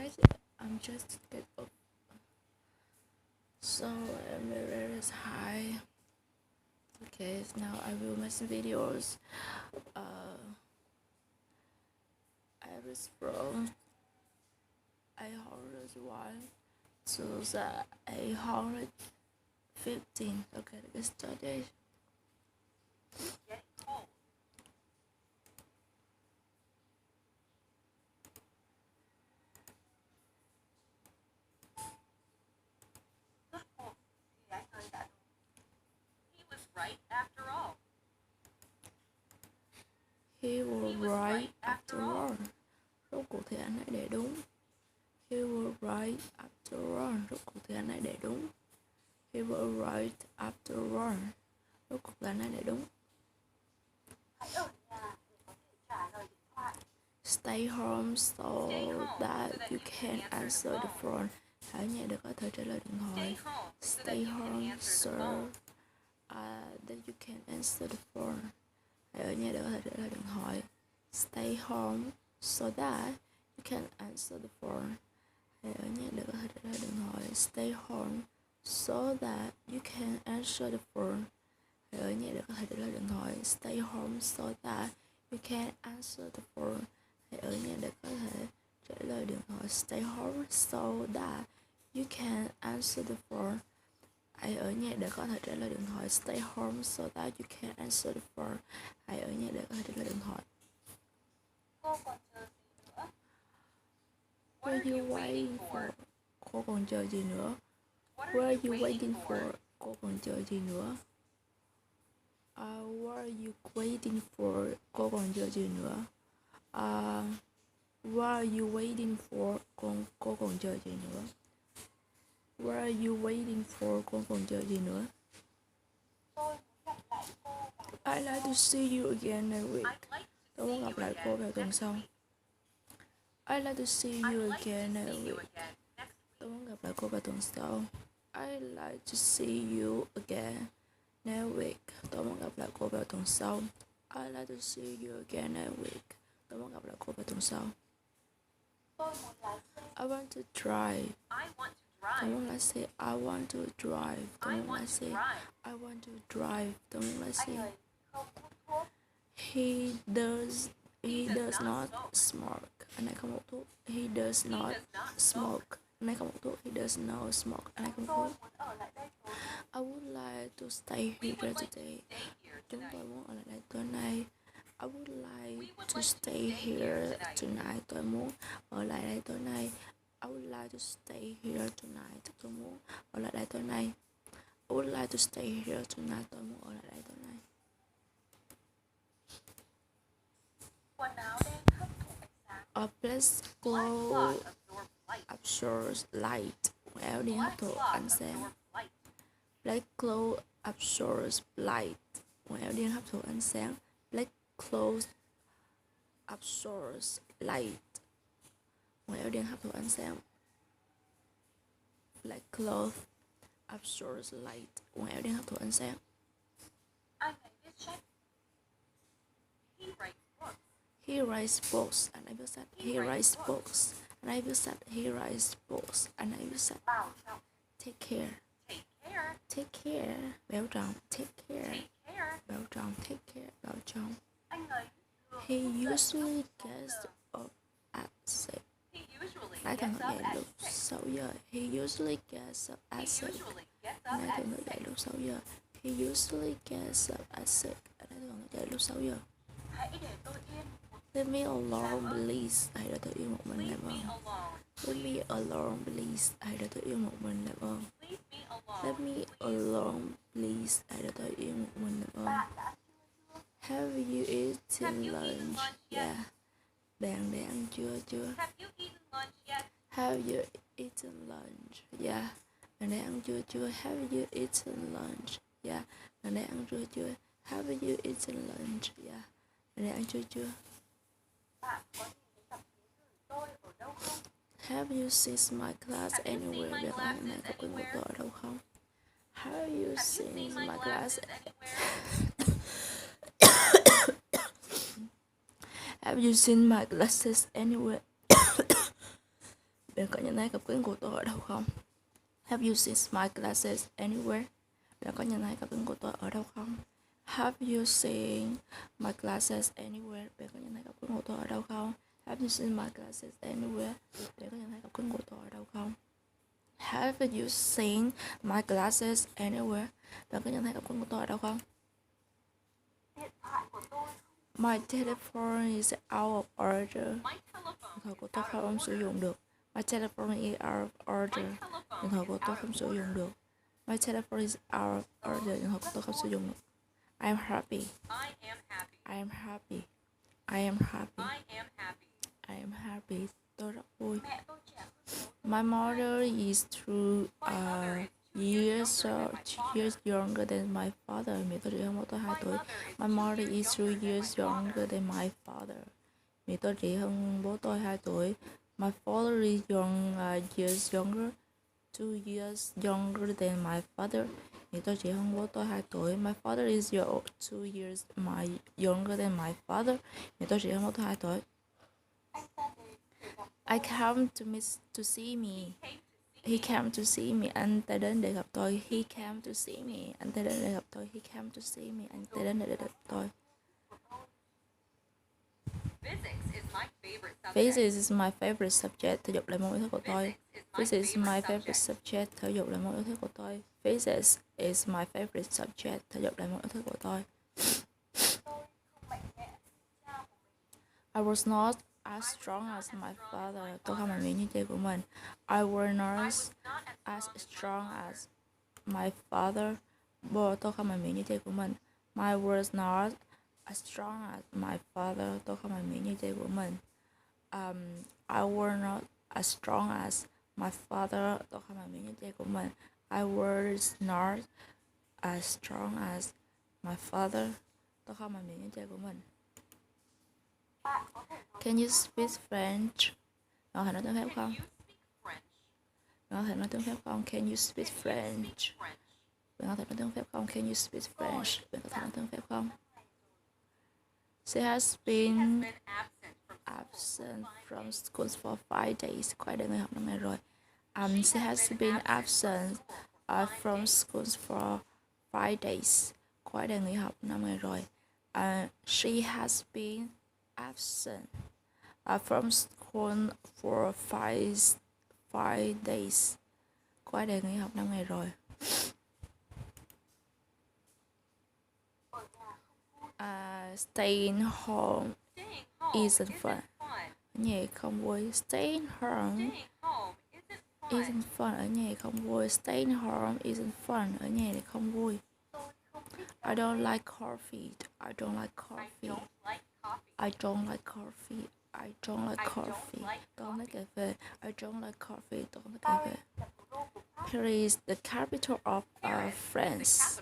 guys, I'm just get up, so I'm very high. Okay, so now I will make some videos. I was from 801 to the 815. Okay, let's get started. He was right after all. Rốt cuộc thì anh ấy để đúng. He was right after all. Rốt cuộc thì anh ấy để đúng. He was right after all. Rốt cuộc là anh ấy để đúng. Stay home so that you can answer the phone. Hãy ở nhà để có thể trả lời điện thoại. Stay home so that you can answer the phone. Hãy ở nhà để có thể trả lời điện thoại. Stay home so that you can answer the phone. Hãy ở nhà để có thể trả lời điện thoại. Stay home so that you can answer the phone. Hãy ở nhà để có thể trả lời điện thoại. Stay home so that you can answer the phone. Hãy ở nhà để có thể trả lời điện thoại. Stay home so that you can answer the phone. Hãy ở nhà để có thể trả lời điện thoại. Stay home so that you can answer the phone. Hãy ở nhà để có thể trả lời điện thoại. What are you waiting for? Cô còn chờ gì nữa? What are you waiting for? Cô còn chờ gì nữa? What are you waiting for? Cô còn chờ gì nữa? What are you waiting for? Cô còn chờ gì nữa? What are you waiting for? Cô còn chờ gì nữa? I'd like to see you again next week. Tôi muốn gặp lại cô vào tuần sau. I'd like to see you again next week. Tôi muốn gặp lại cô vào tuần sau. I'd like to see you again next week. Tôi muốn gặp lại cô vào tuần sau. I'd like to see you again next week. Tôi muốn gặp lại cô vào tuần sau. I want to drive. Tôi muốn lái xe. I want to drive. Tôi muốn lái xe. I want to drive. Tôi muốn lái xe. He does not smoke. Anh ấy không hút thuốc. He does not smoke. Anh ấy không hút thuốc. He does not smoke. Anh ấy không hút thuốc. I would like to stay here today. Chúng tôi muốn ở lại đây tối nay. I would like to stay here tonight. Tôi muốn ở lại đây tối nay. I would like to stay here tonight. Tôi muốn ở lại đây tối nay. I would like to stay here tonight. Tôi muốn ở lại đây tối nay. A place clothes absorbs light. Quần áo đen hấp thụ ánh sáng. Black clothes absorbs light. Quần áo đen hấp thụ ánh sáng. Black clothes absorbs light. Quần áo đen hấp thụ ánh sáng. Black clothes absorbs light. Quần áo đen hấp thụ ánh sáng. He writes books. Anh ấy viết sách. He writes books. Anh ấy viết sách. He writes books. Anh ấy viết sách. Take care. Take care. Bảo trọng. Take care. Bảo trọng. Take care. Bảo trọng. He usually gets up at 6. Nãy thường thức dậy lúc 6 giờ. He usually gets up at 6. Nãy thường thức dậy lúc 6 giờ. He usually gets up at 6. Nãy thường thức dậy lúc 6 giờ. Leave me alone, please. Hãy để tôi yêu một mình làm ơn. Leave me alone, please. Hãy để tôi yêu một mình làm ơn. Leave me alone, please. Hãy để tôi yêu một mình làm ơn. Have you eaten lunch? Yeah. Bạn đã ăn trưa chưa? Have you eaten lunch? Yeah. Bạn đã ăn trưa chưa? Have you eaten lunch? Yeah. Bạn đã ăn trưa chưa? Have you eaten lunch? Yeah. Bạn đã ăn trưa chưa? Have you seen my class anywhere? Bạn có hôm nay có quen của tôi ở đâu không? Have you seen my class? Have you seen my glasses anywhere? Bạn có nhìn thấy cặp kính của tôi ở đâu không? Have you seen my glasses anywhere? Bạn có nhìn thấy cặp kính của tôi ở đâu không? Have you seen my glasses anywhere? Bạn có nhìn thấy cặp kính của tôi ở đâu không? Have you seen my glasses anywhere? Bạn có nhìn thấy cặp kính của tôi ở đâu không? Have you seen my glasses anywhere? Bạn có nhìn thấy cặp kính của tôi ở đâu không? My telephone is out of order. Điện thoại của tôi không sử dụng được. My telephone is out of order. Điện thoại của tôi không sử dụng được. My telephone is out of order. Điện thoại của tôi không sử dụng được. I am happy. I am happy. I am happy. I am happy. Tôi rất vui. My mother is years younger than my father. Mẹ tôi chỉ hơn bố tôi 2 tuổi. My mother is 2 years younger than my father. Mẹ tôi chỉ hơn bố tôi 2 tuổi. My father is years younger, 2 years younger than my father. Mẹ tôi chỉ hơn bố tôi 2 tuổi. My father is 2 years younger than my father. Mẹ tôi chỉ hơn bố tôi 2 tuổi. I came to see me. He came to see me. Anh ta đến để gặp tôi. He came to see me. Anh ta đến để gặp tôi. He came to see me. Anh ta đến để gặp tôi. Physics is my favorite subject. Thể dục là môn yêu thích của tôi. Physics is my favorite subject. Thể dục là môn yêu thích của tôi. Physics is my favorite subject. Thể dục là môn yêu thích của tôi. I was not as strong as my father. Tôi không mạnh mẽ như cha của mình. I was not as strong as my father. Tôi không mạnh mẽ như cha của mình. I was not as strong as my father. Tôi không mạnh mẽ như cha của mình. I was not as strong as my father. Tôi không mạnh mẽ như cha của mình. I was not as strong as my father. Tôi không mạnh mẽ như cha của mình. Can you speak French? Bạn có thể nói tiếng Pháp không? Bạn có thể nói tiếng Pháp không? Can you speak French? Bạn có thể nói tiếng Pháp không? Can you speak French? Bạn có thể nói tiếng Pháp không? She has been absent from school for 5 days. Cô ấy đã nghỉ học 5 ngày rồi. She has been absent from school for 5 days. Cô ấy đã nghỉ học 5 ngày rồi. She has been absent from school for 5 days. Cô ấy đã nghỉ học 5 ngày rồi. Staying home isn't fun. Ở nhà không vui. Staying home isn't fun. Ở nhà không vui. Staying home isn't fun. Ở nhà thì không vui. I don't like coffee. I don't like coffee. I don't like coffee. I don't like coffee. Tôi không thích cà phê. I don't like coffee. Tôi không thích cà phê. Paris is the capital of France.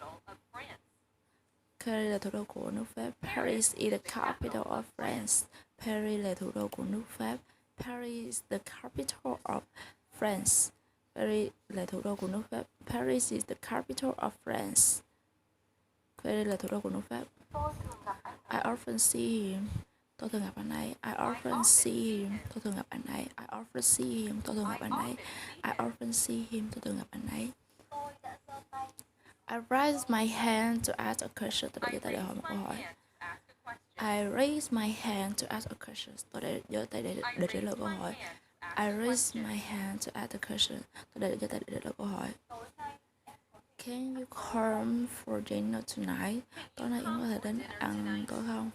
Paris là thủ đô của nước Pháp. Paris is the capital of France. Paris là thủ đô của nước Pháp. Paris is the capital of France. Paris là thủ đô của nước Pháp. Paris is the capital of France. Paris là thủ đô của nước Pháp. I often see him. Tôi thường gặp anh ấy. I often see him. Tôi thường gặp anh ấy. I often see him. Tôi thường gặp anh ấy. I often see him. Tôi thường gặp anh ấy. I raise my hand to ask a question. Tôi đã giơ tay để hỏi một câu hỏi. I raise my hand to ask a question. Tôi đã giơ tay để trả lời câu hỏi. I raise my hand to ask a question. Tôi đã giơ tay để trả lời câu hỏi. Can you come for dinner tonight? Tối nay em có thể đến ăn tối không?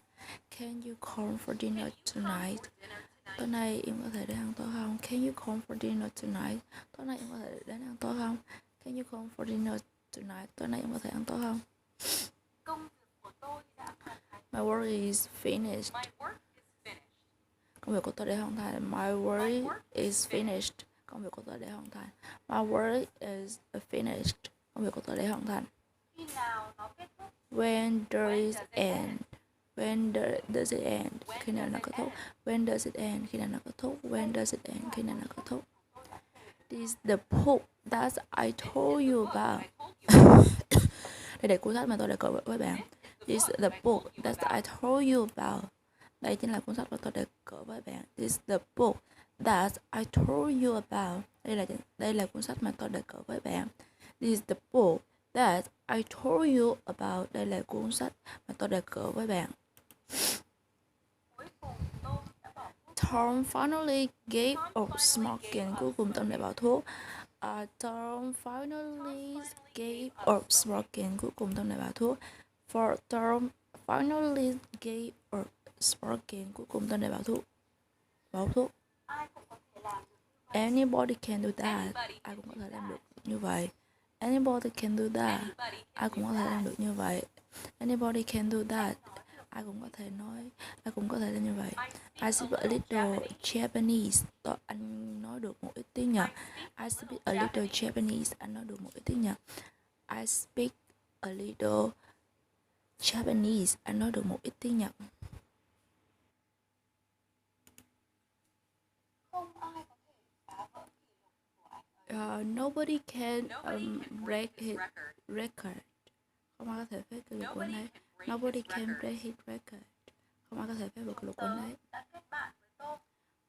Can you come for dinner tonight? Tối nay em có thể đến ăn tối không? Can you come for dinner tonight? Tối nay em có thể đến ăn tối không? Can you come for dinner tonight? Tối nay em có thể ăn tối không? My work is finished. Công việc của tôi đã hoàn thành. My work is finished. Công việc của tôi đã hoàn thành. My work is finished. Công việc của tôi đã hoàn thành. When does it end? When does it end? Khi nào nó kết thúc? When does it end? Khi nào nó kết thúc? When does it end? Khi nào nó kết thúc? This is the book that I told you about. Đây là cuốn sách mà tôi đã kể với bạn. This is the book that I told you about. Đây chính là cuốn sách mà tôi đã kể với bạn. This is the book that I told you about. Đây là cuốn sách mà tôi đề cập với bạn. This is the book that I told you about. Đây là cuốn sách mà tôi đề cập với bạn. Tom finally gave up smoking. Cuối cùng Tom đã bỏ thuốc. Tom finally gave up smoking. Cuối cùng Tom đã bỏ thuốc. For Tom finally gave up smoking. Cuối cùng Tom đã bỏ thuốc. Anybody can do that. Ai cũng có thể làm được như vậy. Anybody can do that. Ai cũng có thể làm được như vậy. Anybody can do that. Ai cũng có thể làm như vậy. I speak a little Japanese. Anh nói được một ít tiếng Nhật. I speak a little Japanese. Anh nói được một ít tiếng Nhật. I speak a little Japanese. Anh nói được một ít tiếng Nhật. Nobody can break his record. Không ai có thể phá kỷ lục của anh ấy. Nobody can break his record. Không ai có thể phá vỡ kỷ lục của anh ấy.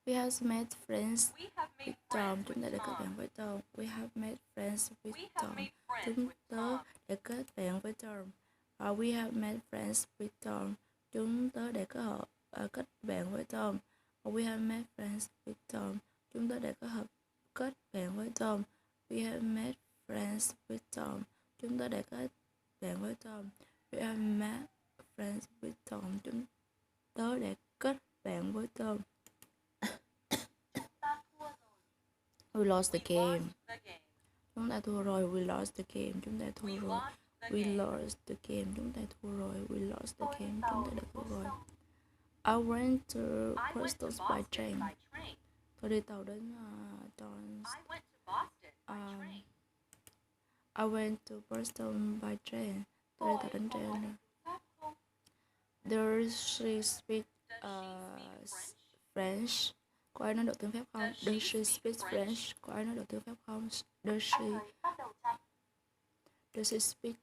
We have made friends with Tom. Chúng ta đã kết bạn với Tom. We have made friends with Tom. Chúng tớ đã kết bạn với Tom. We have made friends with Tom. Chúng tớ đã kết bạn với Tom. We have made friends with Tom. Chúng tớ đã kết bạn với Tom. We have made friends with Tom. Chúng tớ đã kết bạn với Tom. We have made friends with Tom. Chúng tớ đã kết bạn với Tom. We lost the game. Chúng ta thua rồi. We lost the game. Chúng ta thua rồi. We lost the game. Chúng ta thua rồi. We lost the game. Chúng ta đã thua rồi. I went to Bristol by train. Tôi đi tàu đến I went to Bristol by train. Tôi đi tàu đến train. Does she speak French? Có ai nói được tiếng Pháp không? Does she speak French? Có ai nói được tiếng Pháp không? Does she speak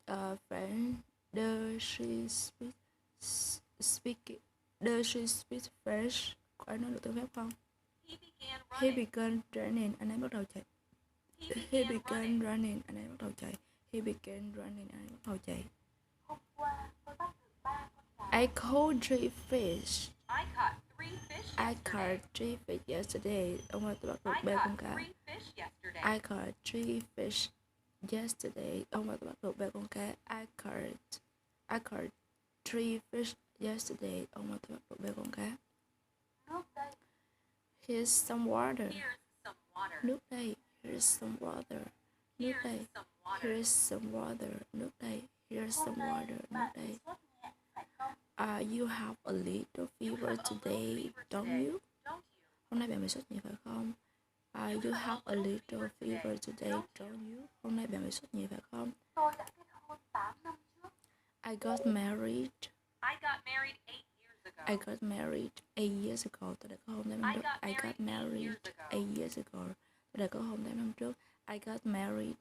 French? Does she speak French? Có ai nói được tiếng Pháp không? He began running. Anh ấy bắt đầu chạy. He began running. Anh ấy bắt đầu chạy. He began running. Anh ấy bắt đầu chạy. I caught 3 fish. I caught 3 fish yesterday. Ông ơi, tôi bắt được 3 con cá. I caught 3 fish yesterday. Ông ơi, tôi bắt được 3 con cá. I caught 3 fish yesterday. Ông ơi, tôi bắt được 3 con cá. Here's some water. Nước đây. Here's some water. Nước đây. Here's some water. Nước đây. Here's some water. Nước đây. You have a little fever today, don't you? Hôm nay bạn bị sốt nhẹ phải không? You have a little fever today, don't you? Hôm nay bạn bị sốt nhẹ phải không? I got married 8 years ago. Tôi đã có hôn 8 năm trước. I got married 8 years ago. Tôi đã có hôn 8 năm trước. I got married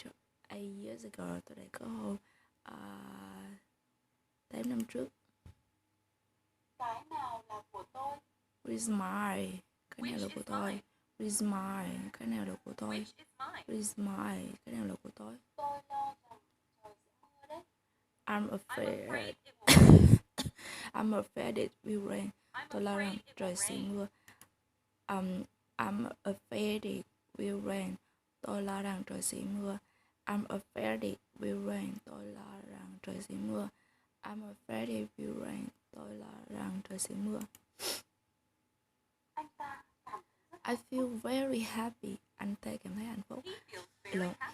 8 years ago. Tôi đã có hôn 8 năm trước. Cái nào là của tôi? Where's mine? Cái nào là của tôi? Where's mine? Cái nào là của tôi? Where's mine? Cái nào là của tôi? Tôi lo rằng trời sẽ mưa đấy. I'm afraid. I'm afraid it will rain. Tôi lo rằng trời sẽ mưa. I'm afraid it will rain. Tôi lo rằng trời sẽ mưa. I'm afraid it will rain. Tôi lo rằng trời sẽ mưa. I'm afraid it will rain. Tôi lo rằng trời sẽ mưa. Anh ta cảm thấy I feel very happy. Anh ta cảm thấy hạnh phúc.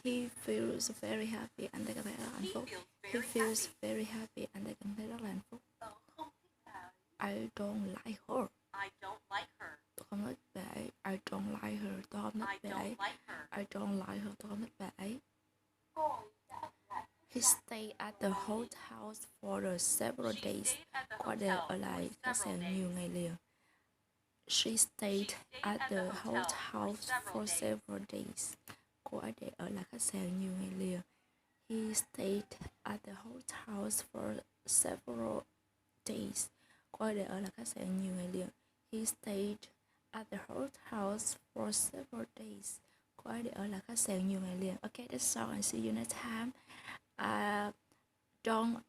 He feels very happy. Anh ta cảm thấy rất hạnh phúc. He feels very happy. Anh ta cảm thấy rất là hạnh phúc. I don't like her. Tôi không thích bà ấy. I don't like her. Tôi không thích bà ấy. I don't like her. Tôi không thích bà ấy. He stayed at the house for several days. Cô ấy ở lại khách sạn nhiều ngày liền. She stayed at the house for several days. Cô ấy để ở lại khách sạn nhiều ngày liền. He stayed at the house for several days. Cô ấy để ở lại khách sạn nhiều ngày liền. He stayed at the house for several days. Cô ấy để ở lại khách sạn nhiều ngày liền. Okay, that's all and see you next time. Uh, don't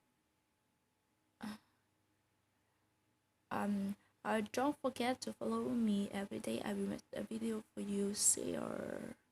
don't forget to follow me every day. I will make a video for you. See you.